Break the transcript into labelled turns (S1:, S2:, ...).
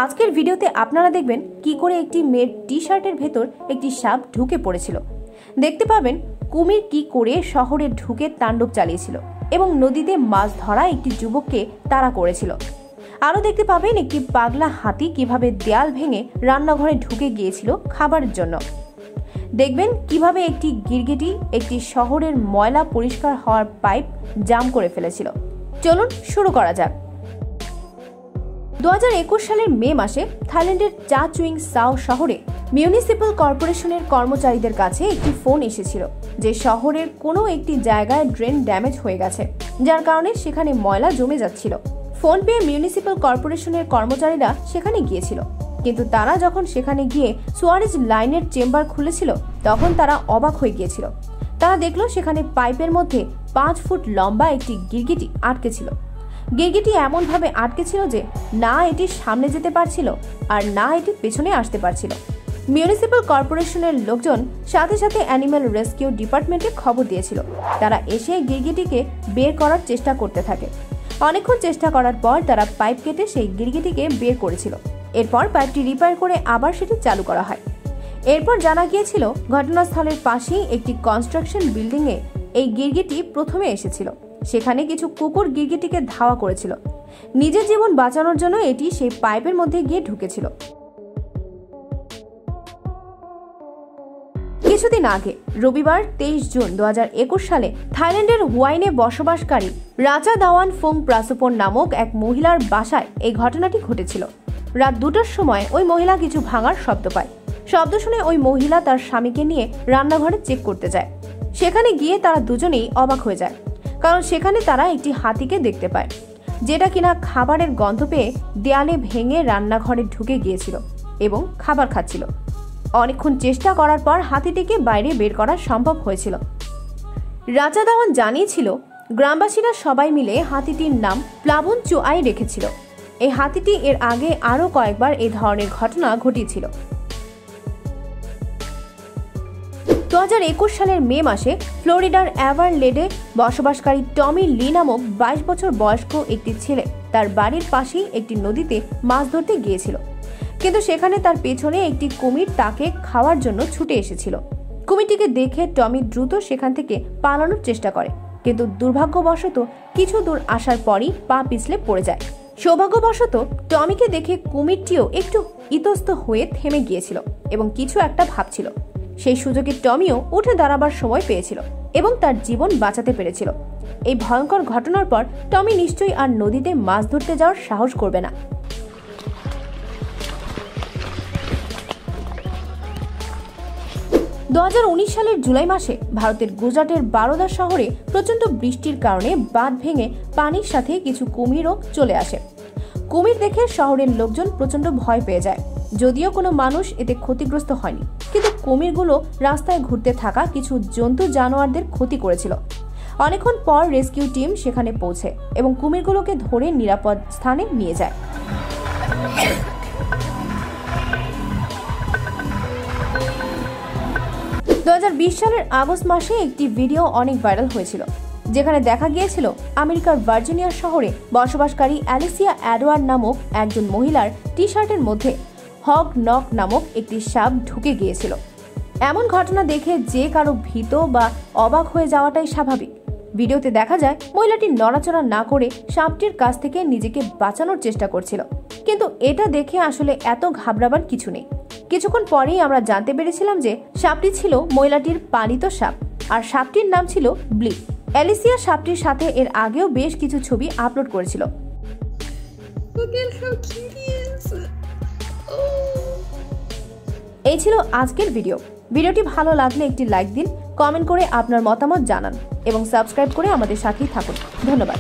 S1: আজকের ভিডিওতে আপনারা দেখবেন কি করে একটি মেয়ের টি শার্টের ভেতর একটি সাপ ঢুকে পড়েছিল। দেখতে পাবেন কুমির কি করে শহরে ঢুকে তাণ্ডব চালিয়েছিল এবং নদীতে মাছ ধরা একটি যুবককে তাড়া করেছিল। আরও দেখতে পাবেন একটি পাগলা হাতি কিভাবে দেয়াল ভেঙে রান্নাঘরে ঢুকে গিয়েছিল খাবারের জন্য। দেখবেন কিভাবে একটি গিরগিটি একটি শহরের ময়লা পরিষ্কার হওয়ার পাইপ জাম করে ফেলেছিল। চলুন শুরু করা যাক। 2021 সালের মে মাসে থাইল্যান্ডের চা চুইং সাও শহরে মিউনিসিপ্যাল কর্পোরেশনের কর্মচারীদের কাছে একটি ফোন এসেছিল যে শহরের কোনো একটি জায়গায় ড্রেন ড্যামেজ হয়ে গেছে, যার কারণে সেখানে ময়লা জমে যাচ্ছিল। ফোন পেয়ে মিউনিসিপ্যাল কর্পোরেশনের কর্মচারীরা সেখানে গিয়েছিল, কিন্তু তারা যখন সেখানে গিয়ে সুয়ারেজ লাইনের চেম্বার খুলেছিল তখন তারা অবাক হয়ে গিয়েছিল। তারা দেখলো সেখানে পাইপের মধ্যে 5 ফুট লম্বা একটি গিরগিটি আটকে ছিল। গিরগিটি এমনভাবে আটকে ছিল যে না এটি সামনে যেতে পারছিল আর না এটি পেছনে আসতে পারছিল। মিউনিসিপ্যাল কর্পোরেশনের লোকজন সাথে সাথে অ্যানিম্যাল রেস্কিউ ডিপার্টমেন্টে খবর দিয়েছিল। তারা এসে গিরগিটিকে বের করার চেষ্টা করতে থাকে। অনেকক্ষণ চেষ্টা করার পর তারা পাইপ কেটে সেই গিরগিটিকে বের করেছিল। এরপর পাইপটি রিপেয়ার করে আবার সেটি চালু করা হয়। এরপর জানা গিয়েছিল ঘটনাস্থলের পাশেই একটি কনস্ট্রাকশন বিল্ডিংয়ে এই গিরগিটি প্রথমে এসেছিল। সেখানে কিছু কুকুর গিরগিটিকে ধাওয়া করেছিল। নিজের জীবন বাঁচানোর জন্য এটি সেই পাইপের মধ্যে গিয়ে ঢুকেছিল। কিছুদিন আগে রবিবার 23 জুন 2021 সালে থাইল্যান্ডের হুয়াইনে বসবাসকারী রাচা দাওয়ান ফুং প্রাসুপন নামক এক মহিলার বাসায় এই ঘটনাটি ঘটেছিল। রাত 2টার সময় ওই মহিলা কিছু ভাঙার শব্দ পায়। শব্দ শুনে ওই মহিলা তার স্বামীকে নিয়ে রান্নাঘরে চেক করতে যায়। সেখানে গিয়ে তারা দুজনেই অবাক হয়ে যায়, কারণ সেখানে তারা একটি হাতিকে দেখতে পায়, যেটা কিনা খাবারের গন্ধ পেয়ে দেয়ালে ভেঙে রান্নাঘরে ঢুকে গিয়েছিল এবং খাবার খাচ্ছিল। অনেকক্ষণ চেষ্টা করার পর হাতিটিকে বাইরে বের করা সম্ভব হয়েছিল। রাজা দাওয়ান জানিয়েছিল গ্রামবাসীরা সবাই মিলে হাতিটির নাম প্লাবন চুয়াই রেখেছিল। এই হাতিটি এর আগে আরও কয়েকবার এই ধরনের ঘটনা ঘটিয়েছিল। 2021 সালের মে মাসে ফ্লোরিডার অ্যাভারলেডে বসবাসকারী টমি লি নামক 22 বছর বয়স্ক একটি ছেলে তার বাড়ির পাশেই একটি নদীতে মাছ ধরতে গিয়েছিল, কিন্তু সেখানে তার পেছনে একটি কুমির তাকে খাওয়ার জন্য ছুটে এসেছিল। কুমিরটিকে দেখে টমি দ্রুত সেখান থেকে পালানোর চেষ্টা করে, কিন্তু দুর্ভাগ্যবশত কিছু দূর আসার পরই পা পিছলে পড়ে যায়। সৌভাগ্যবশত টমিকে দেখে কুমিরটিও একটু ইতস্ত হয়ে থেমে গিয়েছিল এবং কিছু একটা ভাবছিল। সেই সুযোগে টমিও উঠে দাঁড়াবার সময় পেয়েছিল এবং তার জীবন বাঁচাতে পেরেছিল। এই ভয়ঙ্কর ঘটনার পর টমি নিশ্চয়ই আর নদীতে মাছ ধরতে যাওয়ার সাহস করবে না। 2019 সালের জুলাই মাসে ভারতের গুজরাটের বারোদা শহরে প্রচণ্ড বৃষ্টির কারণে বাঁধ ভেঙে পানির সাথে কিছু কুমিরও চলে আসে। কুমির দেখে শহরের লোকজন প্রচণ্ড ভয় পেয়ে যায়। যদিও কোনো মানুষ এতে ক্ষতিগ্রস্ত হয়নি, কিন্তু কুমিরগুলো রাস্তায় ঘুরতে থাকা কিছু জন্তু জানোয়ারদের ক্ষতি করেছিল। অনেকক্ষণ পর রেস্কিউ টিম সেখানে পৌঁছে এবং কুমিরগুলোকে ধরে নিরাপদ স্থানে নিয়ে যায়। 2020 সালের আগস্ট মাসে একটি ভিডিও অনেক ভাইরাল হয়েছিল, যেখানে দেখা গিয়েছিল আমেরিকার ভার্জিনিয়া শহরে বসবাসকারী অ্যালিসিয়া অ্যাডওয়ার্ড নামক একজন মহিলার টি শার্টের মধ্যে হগ নক নামক একটি সাপ ঢুকে গিয়েছিল। এমন ঘটনা দেখে যে কারো ভীত বা অবাক হয়ে যাওয়াটাই স্বাভাবিক। ভিডিওতে দেখা যায় মহিলাটি নড়াচড়া না করে সাপটির কাছ থেকে নিজেকে বাঁচানোর চেষ্টা করছিল, কিন্তু এটা দেখে আসলে এত ঘাবড়াবার কিছু নেই। কিছুক্ষণ পরেই আমরা জানতে পেরেছিলাম যে সাপটি ছিল মহিলাটির পালিত সাপ, আর সাপটির নাম ছিল ব্লি। অ্যালিসিয়া সাপটির সাথে এর আগেও বেশ কিছু ছবি আপলোড করেছিল। এই ছিল আজকের ভিডিও। ভিডিওটি ভালো লাগলে একটি লাইক দিন, কমেন্ট করে আপনার মতামত জানান এবং সাবস্ক্রাইব করে আমাদের সাথেই থাকুন। ধন্যবাদ।